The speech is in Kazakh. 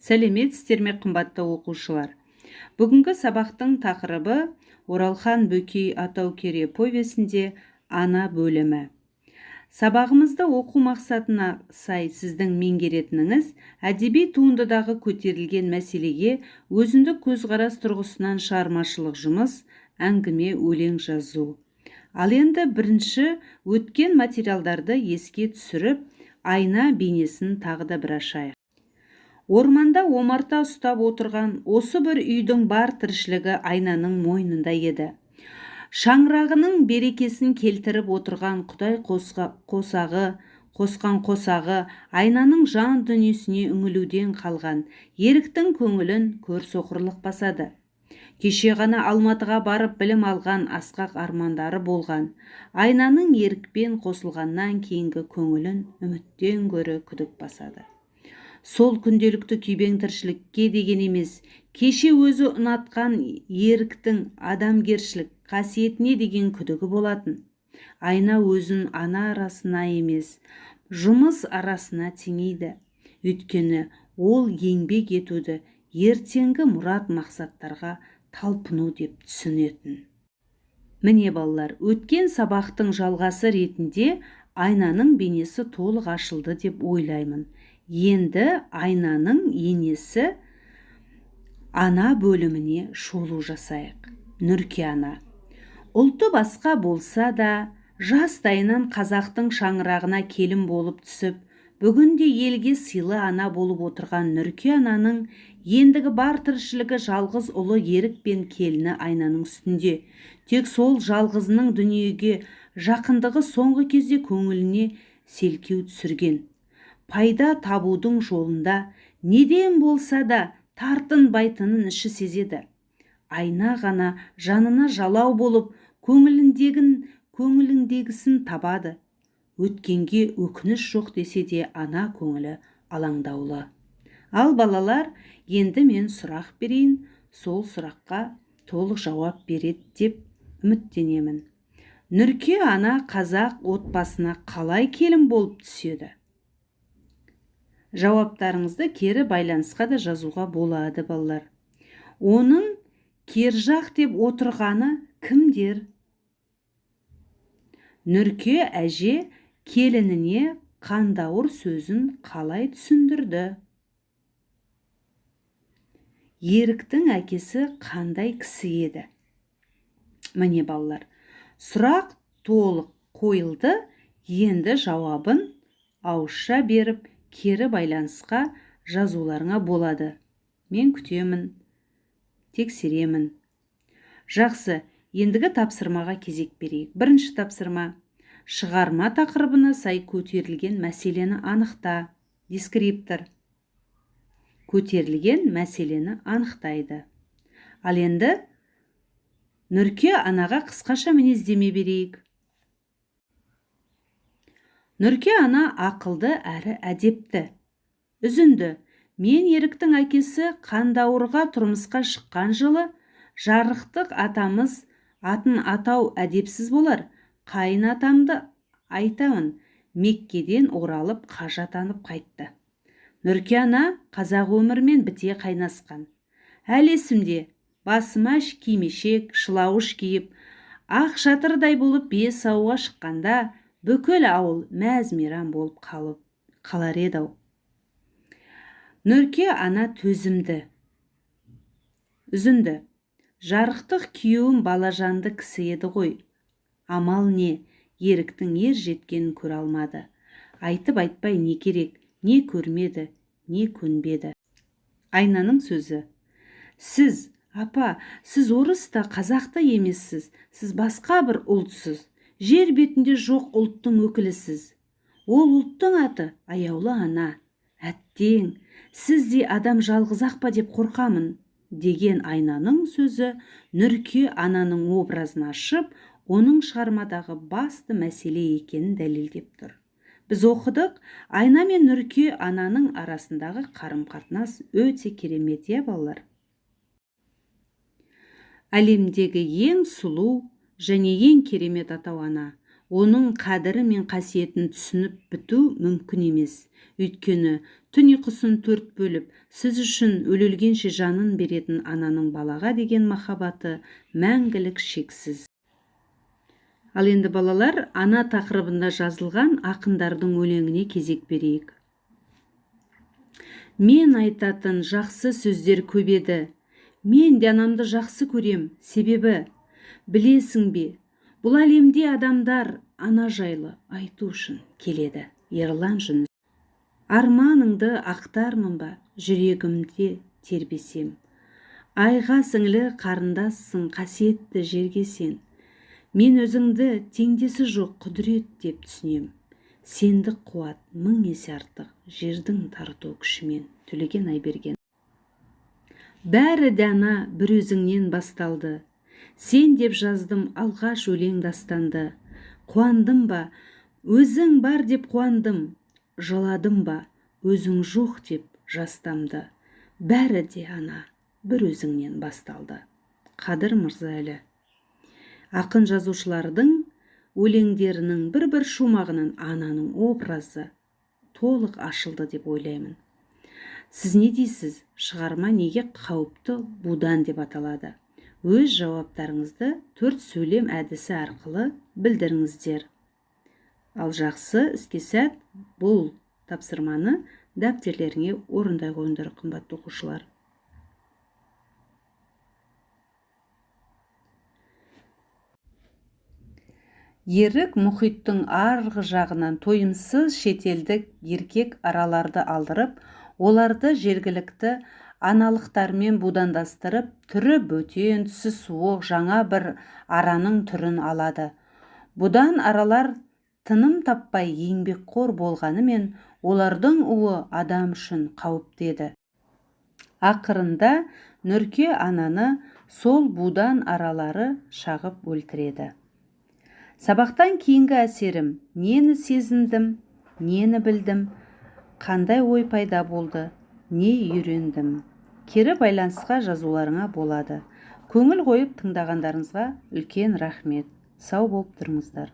Сәлеметсіздер ме, қымбатты оқушылар. Бүгінгі сабақтың тақырыбы Оралхан Бөкей Атау Кере повесінде ана бөлімі. Сабағымызды оқу мақсатына сай сіздің меңгеретініңіз әдеби туындыдағы көтерілген мәселеге өзіндік көзқарас тұрғысынан шығармашылық жұмыс, әңгіме, өлең жазу. Ал енді бірінші өткен материалдарды еске түсіріп, айна бейнесін тағы да бір ашайық. Орманда омарта ұстап отырған осы бір үйдің бар тіршілігі айнаның мойнында еді. Шаңырағының берекесін келтіріп отырған Құдай қосқан қосағы айнаның жан дүниесіне үңілуден қалған еріктің көңілін көрсоқырлық басады. Кеше ғана Алматыға барып білім алған асқақ армандары болған айнаның ерікпен қосылғаннан кейінгі көңілін үміттен гөрі күдік басады. Сол күнделікті күйбең тіршілікке деген емес, кеше өзі ұнатқан еріктің адамгершілік қасиетіне деген күдігі болатын. Айна өзін ана арасына емес, жұмыс арасына теңейді. Өйткені ол еңбек етуді ертеңгі мұрат мақсаттарға талпыну деп түсінетін. Міне балалар, өткен сабақтың жалғасы ретінде айнаның бейнесі толық ашылды деп ойлаймын. Енді айнаның енесі ана бөліміне шолу жасайық. Нұрке ана. Ұлты басқа болса да, жастайынан қазақтың шаңырағына келін болып түсіп, бүгінде елге сыйлы ана болып отырған Нұрке ананың ендігі бар тіршілігі жалғыз ұлы ерік пен келіні айнаның үстінде. Тек сол жалғызының дүниеге жақындығы соңғы кезде көңіліне селкеу түсірген. Пайда табудың жолында неден болса да тартынбайтынын іші сезеді. Айна ғана жанына жалау болып көңіліндегісін табады. Өткенге өкініш жоқ десе де ана көңілі алаңдаулы. Ал балалар, енді мен сұрақ берейін, сол сұраққа толық жауап береді деп үміттенемін. Нұрке ана қазақ отбасына қалай келін болып түседі? Жауаптарыңызды кері байланысқа да жазуға болады балалар. Оның кержақ деп отырғаны кімдер? Нұрке әже келініне қандауыр сөзін қалай түсіндірді? Еріктің әкесі қандай кісі еді? Міне балалар, сұрақ толық қойылды, енді жауабын ауызша беріп кері байланысқа жазуларыңа болады. Мен күтемін, тексеремін. Жақсы, ендігі тапсырмаға кезек берейік. Бірінші тапсырма. Шығарма тақырыбына сай көтерілген мәселені анықта. Дескриптор. Көтерілген мәселені анықтайды. Ал енді Нұрке анаға қысқаша мінездеме берейік. Нұрке ана ақылды әрі әдепті. Үзінді. Мен еріктің әкесі қандауырға тұрмысқа шыққан жылы жарықтық атамыз атын атау әдепсіз болар. Қайын атамды айтамын, Меккеден оралып қажы атанып қайтты. Нұрке ана қазақ өмірмен біте қайнасқан. Әл есімде, басыма кимешек, шылауыш киіп, ақ шатырдай болып бес ауға шыққанда бүкіл ауыл мәз-мейрам болып қалар еді-ау. Нұрке ана төзімді. Үзінді. Жарықтық күйеуім балажанды кісі еді ғой. Амал не, еріктің ер жеткенін көре алмады. Айтып-айтпай не керек, не көрмеді, не көнбеді. Айнаның сөзі. Сіз, апа, сіз орыс та қазақ та емессіз. Сіз басқа бір ұлтсыз. Жер бетінде жоқ ұлттың өкілісіз. Ол ұлттың аты аяулы ана. Әттең, сіздей адам жалғыз-ақ па деп қорқамын, деген айнаның сөзі Нұрке ананың образын ашып, оның шығармадағы басты мәселе екенін дәлелдеп тұр. Біз оқыдық, айна мен Нұрке ананың арасындағы қарым-қатынас өте керемет, балалар. Әлемдегі ең сұлу және ең керемет атау ана. Оның қадірі мен қасиетін түсініп біту мүмкін емес. Өйткені түн ұйқысын 4 бөліп, сіз үшін өлілгенше жанын беретін ананың балаға деген махаббаты мәңгілік шексіз. Ал енді балалар, ана тақырыбында жазылған ақындардың өлеңіне кезек берейік. Мен айтатын жақсы сөздер көп еді. Мен де анамды жақсы көрем, себебі білесің бе, бұл әлемде адамдар ана жайлы айту үшін келеді. Ерлан Жүніс. Арманыңды ақтармын ба, жүрегімде тербесем. Айға сіңлі қарындассың, қасиетті жерге сен. Мен өзіңді теңдесі жоқ құдірет деп түсінем. Сендік қуат мың есе артық, жердің тарту күшімен. Төлеген Айберген. Бәрі дана бір өзіңнен басталды. Сен деп жаздым алғаш өлең дастанды. Қуандым ба, өзің бар деп қуандым. Жыладым ба, өзің жоқ деп жастамды. Бәрі де ана бір өзіңнен басталды. Қадыр Мырзаәлі. Ақын жазушылардың өлеңдерінің бір шумағынан ананың образы толық ашылды деп ойлаймын. Сіз не дейсіз? Шығарма неге қауіпті будан деп аталады? Өз жауаптарыңызды 4 сөйлем әдісі арқылы білдіріңіздер. Ал жақсы іске сәт, бұл тапсырманы дәптерлеріңе орындай қойыңдар, қымбатты оқушылар. Ерік мұхиттың арғы жағынан тойымсыз шетелдік еркек араларды алдырып, оларды жергілікті аналықтармен будандастырып, түрі бөтен, түсі суық жаңа бір араның түрін алады. Бұдан аралар тыным таппай еңбекқор болғанымен, олардың уы адам үшін қауіптеді. Ақырында Нұрке ананы сол будан аралары шағып өлтіреді. Сабақтан кейінгі әсерім: нені сезіндім, нені білдім, қандай ой пайда болды, не үйрендім? Кері байланысқа жазуларыңа болады. Көңіл қойып тыңдағандарыңызға үлкен рахмет. Сау болып тұрыңыздар.